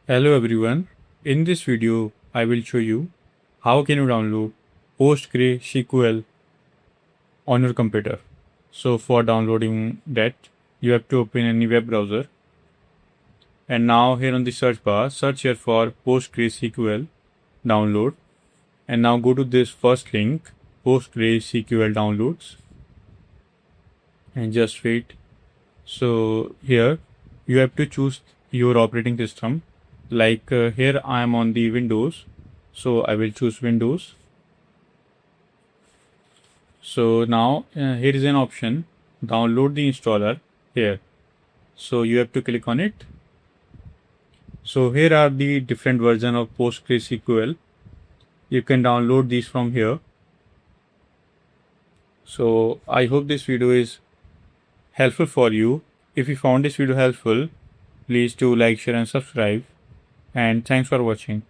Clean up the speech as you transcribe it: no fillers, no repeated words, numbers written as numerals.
Hello everyone. In this video, I will show you how can you download PostgreSQL on your computer. So for downloading that, you have to open any web browser. And now here on the search bar, search here for PostgreSQL download. And now go to this first link, PostgreSQL downloads. And just wait. So here you have to choose your operating system. Like here I am on the Windows, so I will choose Windows. So now here is an option, download the installer here. So you have to click on it. So here are the different versions of PostgreSQL. You can download these from here. So I hope this video is helpful for you. If you found this video helpful, please do like, share and subscribe. And thanks for watching.